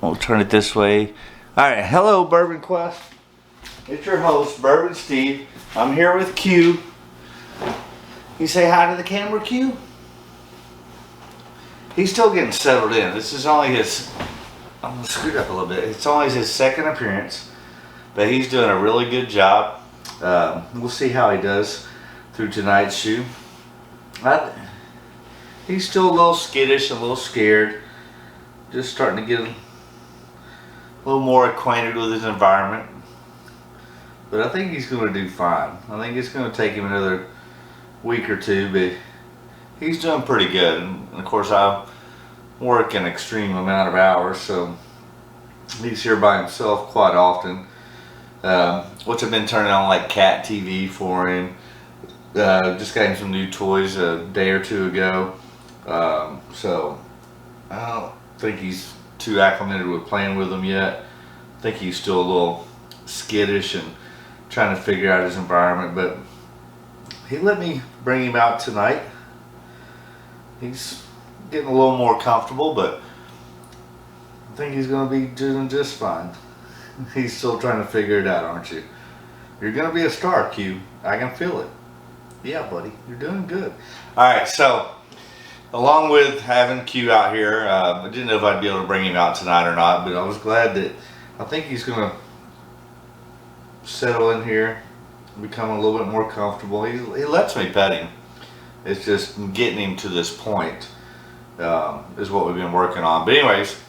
We'll turn it this way. Alright, hello Bourbon Quest. It's your host, Bourbon Steve. I'm here with Q. You say hi to the camera, Q? He's still getting settled in. This is only his, I'm gonna scoot up a little bit. It's only his second appearance, but he's doing a really good job. We'll see how he does through tonight's shoot. He's still a little skittish, a little scared. Just starting to get a little more acquainted with his environment. But I think he's going to do fine. I think it's going to take him another week or two, but he's doing pretty good. And of course, I work an extreme amount of hours, so he's here by himself quite often. Which I've been turning on like cat TV for him. Just got him some new toys a day or two ago. So I don't think he's too acclimated with playing with them yet. I think he's still a little skittish and trying to figure out his environment, but he let me bring him out tonight. He's getting a little more comfortable, but I think he's going to be doing just fine. He's still trying to figure it out, aren't you? You're going to be a star, Q. I can feel it. Yeah, buddy, you're doing good. Alright, so along with having Q out here, I didn't know if I'd be able to bring him out tonight or not, but I was glad that I think he's going to settle in here, become a little bit more comfortable. He lets me pet him. It's just getting him to this point is what we've been working on. But anyways,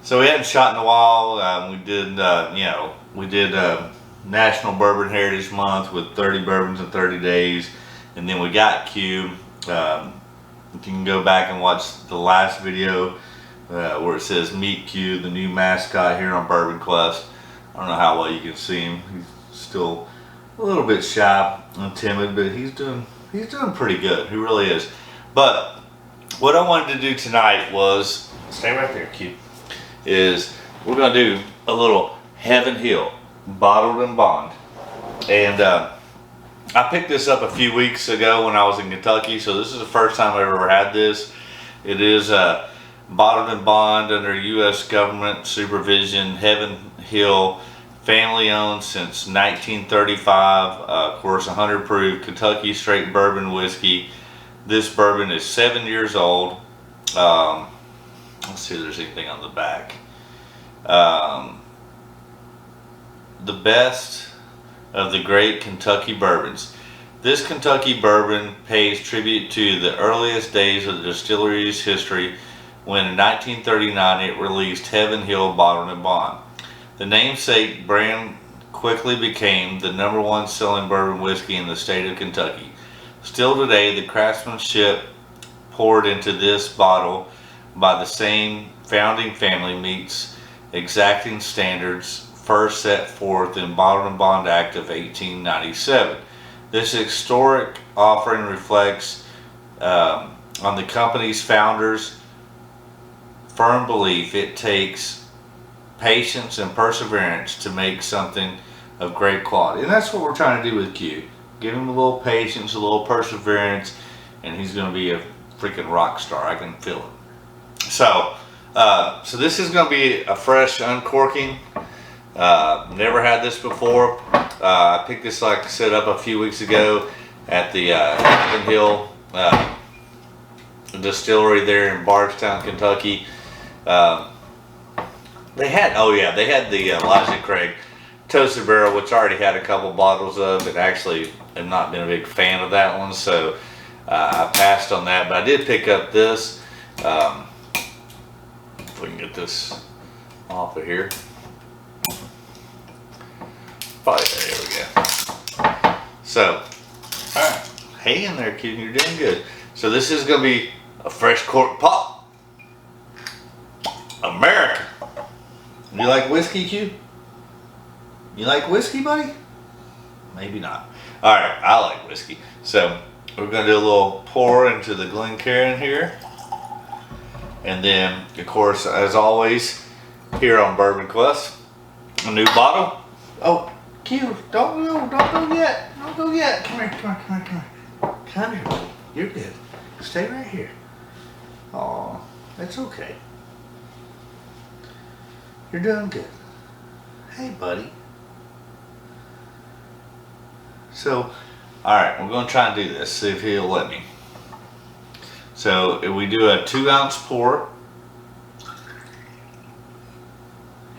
so we hadn't shot in a while. We did National Bourbon Heritage Month with 30 bourbons in 30 days, and then we got Q. You can go back and watch the last video where it says Meet Q, the new mascot here on Bourbon Quest. I don't know how well you can see him. He's still a little bit shy and timid, but he's doing pretty good. He really is. But what I wanted to do tonight was, stay right there, Q, is we're going to do a little Heaven Hill Bottled and Bond. And I picked this up a few weeks ago when I was in Kentucky, so this is the first time I've ever had this. It is bottled and bond under U.S. government supervision, Heaven Hill, family owned since 1935, of course 100 proof Kentucky straight bourbon whiskey. This bourbon is 7 years old. Let's see if there's anything on the back. The best of the great Kentucky bourbons. This Kentucky bourbon pays tribute to the earliest days of the distillery's history, when in 1939 it released Heaven Hill Bottled and Bond. The namesake brand quickly became the #1 selling bourbon whiskey in the state of Kentucky. Still today, the craftsmanship poured into this bottle by the same founding family meets exacting standards first set forth in Bottled and Bond Act of 1897. This historic offering reflects on the company's founders' firm belief it takes patience and perseverance to make something of great quality. And that's what we're trying to do with Q. Give him a little patience, a little perseverance, and he's going to be a freaking rock star. I can feel it. So this is going to be a fresh uncorking. Never had this before. I picked this, like I said, up a few weeks ago at the Heaven Hill distillery there in Bardstown, Kentucky. They had the Elijah Craig Toasted Barrel, which I already had a couple bottles of, and actually have not been a big fan of that one, so I passed on that. But I did pick up this. If we can get this off of here. Probably, there we go. So, alright, hang in there, kid, you're doing good. So this is going to be a fresh cork pop. America. You like whiskey, Q? You like whiskey, buddy? Maybe not. Alright, I like whiskey. So, we're going to do a little pour into the Glencairn here. And then, of course, as always, here on Bourbon Quest, a new bottle. Oh, Q, don't go yet. Don't go yet. Come here. Come here, buddy. You're good. Stay right here. Oh, that's okay. You're doing good. Hey, buddy. So, alright, we're going to try and do this, see if he'll let me. So, if we do a 2-ounce pour.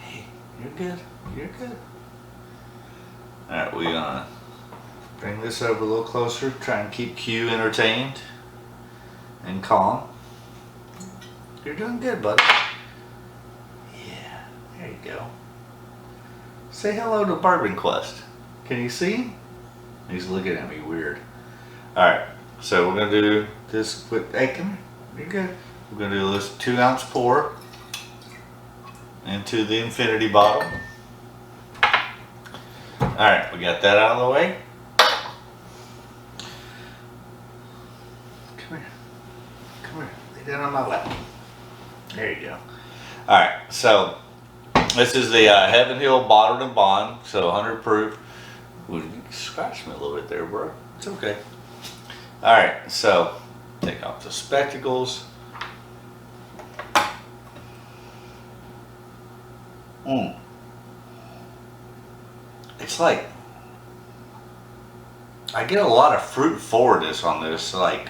Hey, you're good. You're good. Alright, we're gonna bring this over a little closer, try and keep Q entertained and calm. You're doing good, buddy. Yeah, there you go. Say hello to Bourbon Quest. Can you see him? He's looking at me weird. Alright, so we're gonna do this with, hey, come here. You're good. We're gonna do this 2-ounce pour into the infinity bottle. Alright, we got that out of the way. Come here. Come here. Lay down on my lap. There you go. Alright, so this is the Heaven Hill Bottled and Bond, so 100 proof. Ooh, you scratched me a little bit there, bro. It's okay. Alright, so take off the spectacles. It's like, I get a lot of fruit forwardness on this, like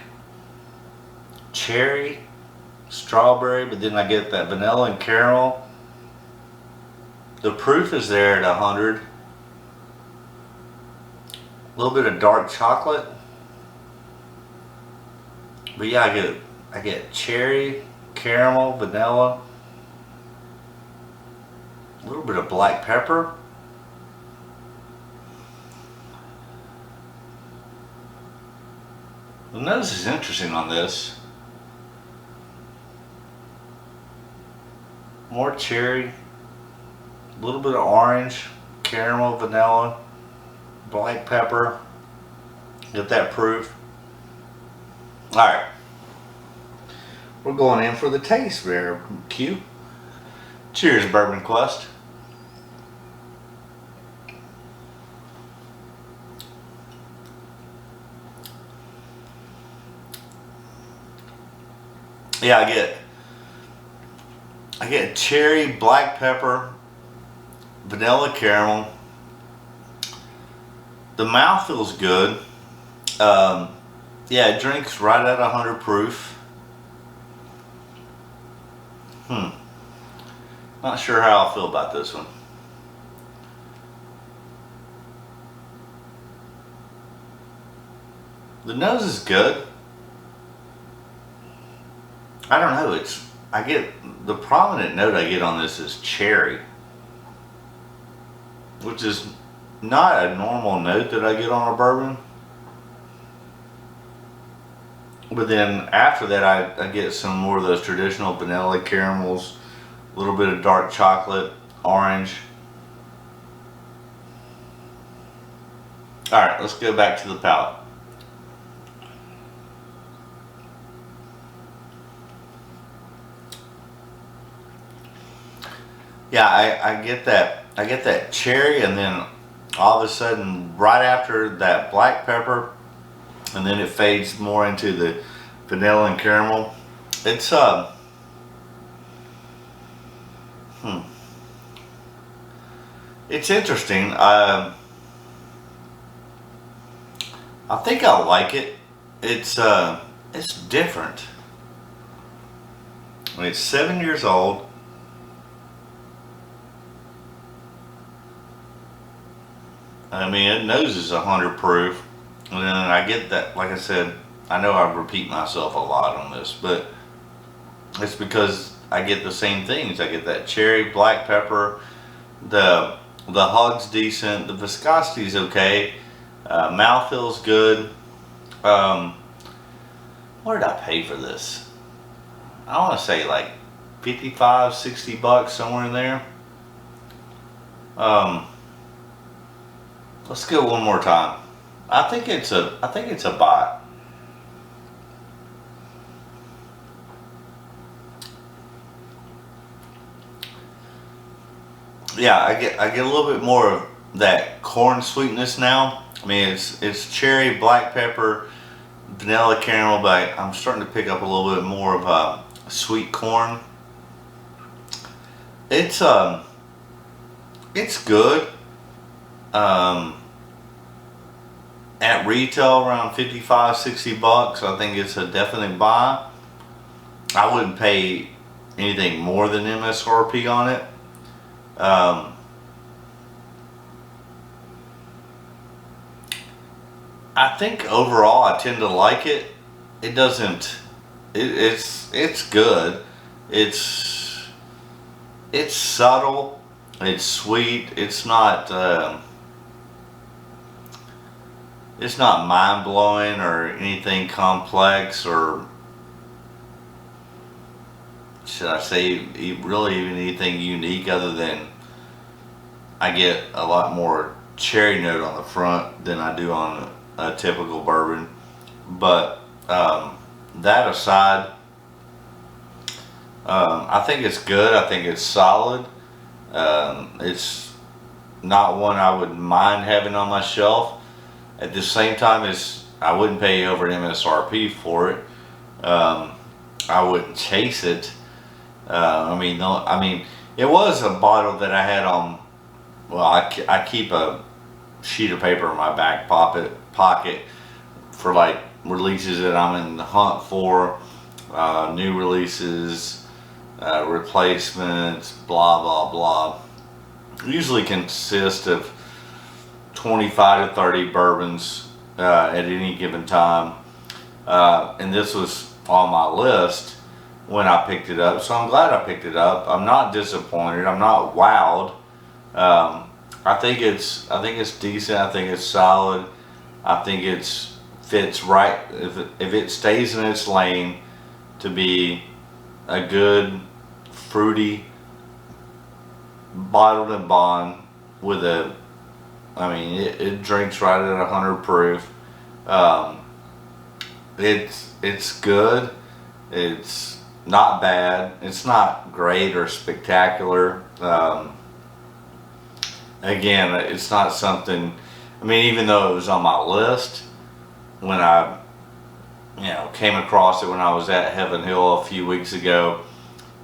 cherry, strawberry, but then I get that vanilla and caramel. The proof is there at 100. A little bit of dark chocolate. But yeah, I get cherry, caramel, vanilla, a little bit of black pepper. The nose is interesting on this. More cherry, a little bit of orange, caramel, vanilla, black pepper. Get that proof. Alright. We're going in for the taste there, Q. Cheers, Bourbon Quest. Yeah, I get cherry, black pepper, vanilla caramel. The mouth feels good. Yeah, it drinks right at 100 proof. Not sure how I feel about this one. The nose is good. I don't know, I get, the prominent note I get on this is cherry, which is not a normal note that I get on a bourbon. But then after that I get some more of those traditional vanilla caramels, a little bit of dark chocolate, orange. Alright, let's go back to the palate. Yeah, I get that cherry, and then all of a sudden right after that black pepper, and then it fades more into the vanilla and caramel. It's it's interesting. I think I like it. It's different. I mean, it's 7 years old. I mean, it nose is 100 proof, and then I get that, like I said, I know I repeat myself a lot on this, but it's because I get the same things. I get that cherry, black pepper, the hug's decent, the viscosity is okay, mouth feels good. What did I pay for this? I want to say like 55, 60 bucks, somewhere in there. Let's go one more time. I think it's a buy. Yeah, I get a little bit more of that corn sweetness now. I mean, it's cherry, black pepper, vanilla caramel, but I'm starting to pick up a little bit more of sweet corn. It's It's good. Um, at retail around 55, 60 bucks, I think it's a definite buy. I wouldn't pay anything more than MSRP on it. Um, I think overall I tend to like it. It doesn't. It's good. It's it's subtle. It's sweet. It's not mind blowing or anything complex, or should I say really even anything unique, other than I get a lot more cherry note on the front than I do on a typical bourbon. But that aside, I think it's good. I think it's solid. It's not one I would mind having on my shelf. At the same time, I wouldn't pay over MSRP for it. Um, I wouldn't chase it. I mean, no, I mean, it was a bottle that I had on. Well, I keep a sheet of paper in my back pocket for like releases that I'm in the hunt for, new releases, replacements, blah blah blah. Usually consist of 25 to 30 bourbons at any given time, and this was on my list when I picked it up. So I'm glad I picked it up. I'm not disappointed. I'm not wowed. I think it's decent. I think it's solid. I think it's fits right if it stays in its lane to be a good fruity bottled and bond with a. I mean, it drinks right at 100 proof. Um, it's good. It's not bad. It's not great or spectacular. Again, it's not something. I mean, even though it was on my list when I, came across it when I was at Heaven Hill a few weeks ago,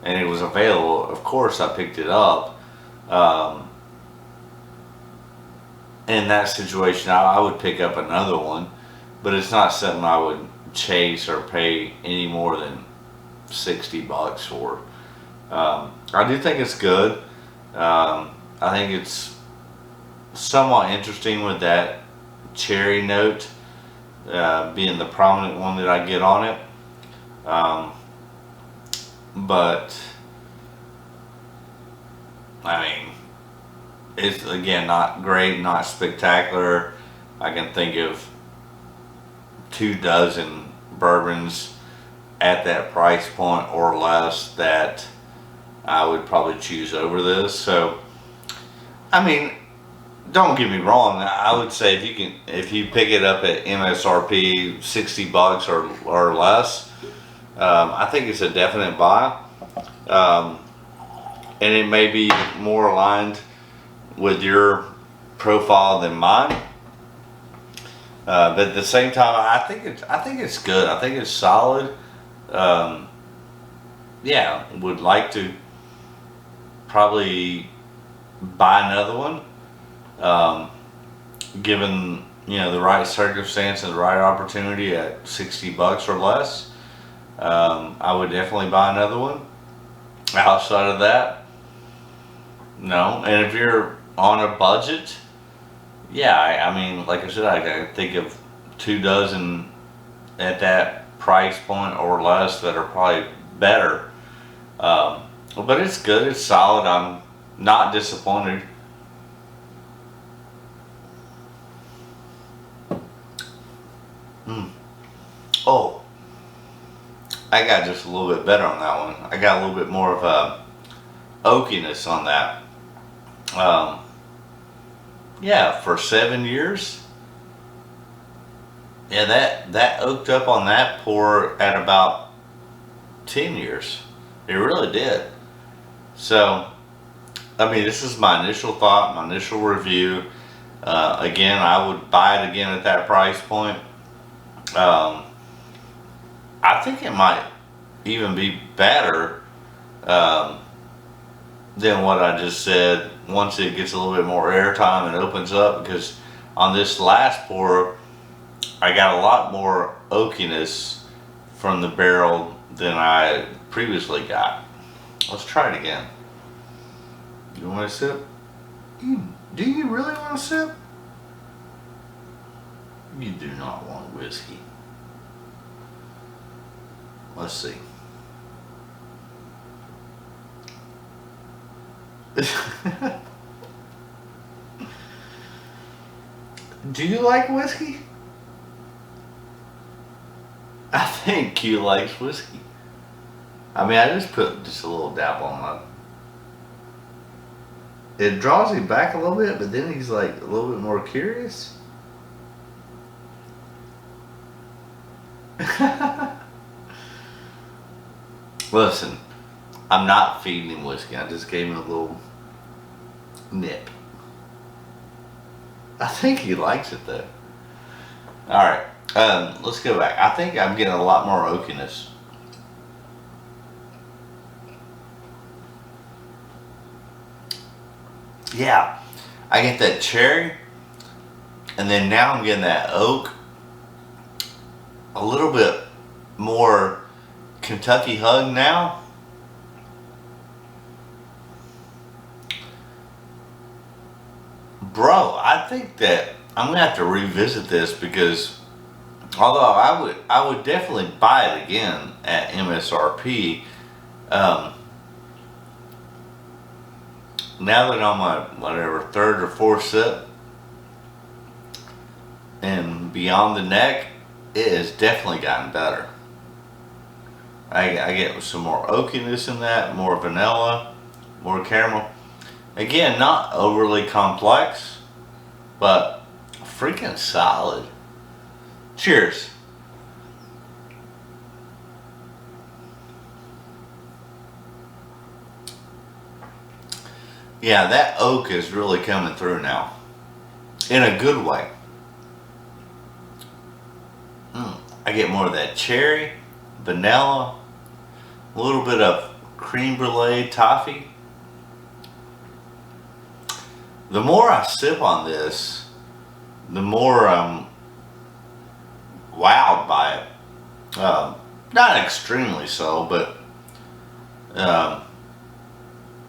and it was available. Of course, I picked it up. Um, in that situation, I would pick up another one, but it's not something I would chase or pay any more than 60 bucks for. I do think it's good. I think it's somewhat interesting with that cherry note being the prominent one that I get on it. Um, but I mean, it's again not great, not spectacular. I can think of 2 dozen bourbons at that price point or less that I would probably choose over this. So, I mean, don't get me wrong. I would say if you pick it up at MSRP 60 bucks or less, I think it's a definite buy. Um, and it may be more aligned with your profile than mine. But at the same time, I think it's good. I think it's solid. Um, yeah, would like to probably buy another one, um, given the right circumstance and the right opportunity at 60 bucks or less. I would definitely buy another one. Outside of that, no. And if you're on a budget, yeah, I mean, like I said, I can think of 2 dozen at that price point or less that are probably better. But it's good. It's solid. I'm not disappointed. Mm. Oh, I got just a little bit better on that one. I got a little bit more of a oakiness on that. Um, yeah, for 7 years. Yeah, that oaked up on that pour at about 10 years. It really did. So, I mean, this is my initial thought, my initial review. Again, I would buy it again at that price point. Um, I think it might even be better um, than what I just said once it gets a little bit more airtime and opens up, because on this last pour I got a lot more oakiness from the barrel than I previously got. Let's try it again. You want a sip? Do you really want a sip? You do not want whiskey. Let's see. Do you like whiskey? I think Q likes whiskey. I mean, I just put just a little dab on my. It draws him back a little bit, but then he's like a little bit more curious. Listen, I'm not feeding him whiskey. I just gave him a little nip. I think he likes it though. All right, let's go back. I think I'm getting a lot more oakiness. Yeah, I get that cherry, and then now I'm getting that oak. A little bit more Kentucky hug now. Bro, I think that I'm gonna have to revisit this, because although I would definitely buy it again at MSRP. Now that I'm on my whatever third or fourth sip and beyond the neck, it has definitely gotten better. I get some more oakiness in that, more vanilla, more caramel. Again, not overly complex, but freaking solid. Cheers. Yeah, that oak is really coming through now, in a good way. I get more of that cherry, vanilla, a little bit of creme brulee toffee. The more I sip on this, the more I'm wowed by it. Not extremely so, but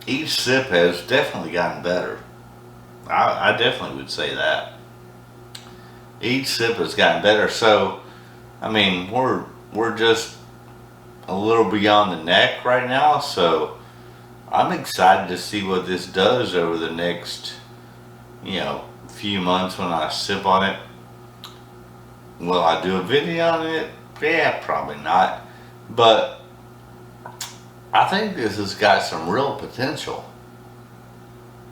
each sip has definitely gotten better. I definitely would say that. Each sip has gotten better. So, I mean, we're just a little beyond the neck right now. So, I'm excited to see what this does over the next, few months when I sip on it. Will I do a video on it? Yeah, probably not. But I think this has got some real potential.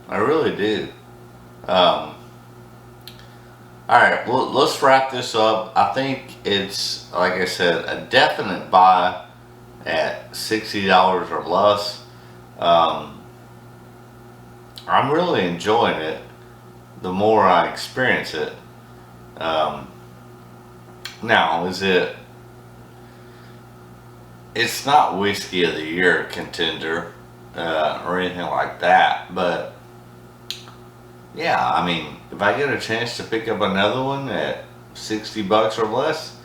I really do. Alright, well, let's wrap this up. I think it's, like I said, a definite buy at $60 or less. I'm really enjoying it the more I experience it. Now, it's not whiskey of the year contender or anything like that, but yeah, I mean, if I get a chance to pick up another one at $60 or less,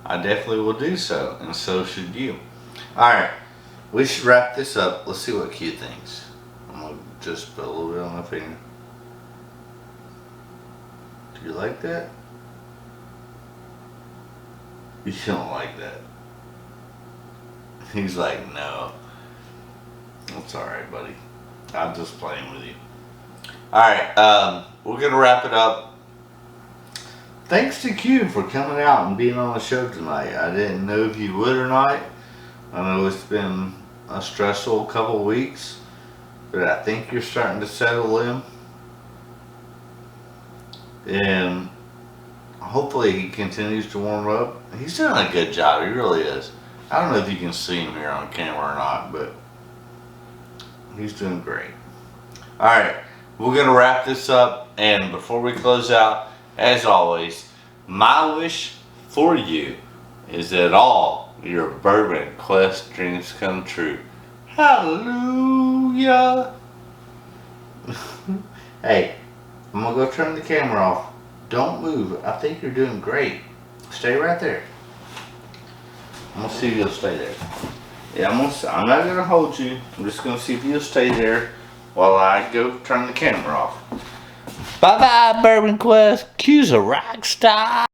I definitely will do so, and so should you. Alright, we should wrap this up. Let's see what Q thinks. I'm going to just put a little bit on my finger. Do you like that? You don't like that. He's like, no. That's alright, buddy. I'm just playing with you. Alright, we're going to wrap it up. Thanks to Q for coming out and being on the show tonight. I didn't know if you would or not. I know it's been a stressful couple weeks, but I think you're starting to settle in. And hopefully he continues to warm up. He's doing a good job, he really is. I don't know if you can see him here on camera or not, but he's doing great. Alright, we're going to wrap this up, and before we close out, as always, my wish for you is that all your bourbon quest dreams come true. Hallelujah! Hey, I'm gonna go turn the camera off. Don't move. I think you're doing great. Stay right there. I'm gonna see if you'll stay there. Yeah, I'm not gonna hold you. I'm just gonna see if you'll stay there while I go turn the camera off. Bye bye, Bourbon Quest. Q's a rock star.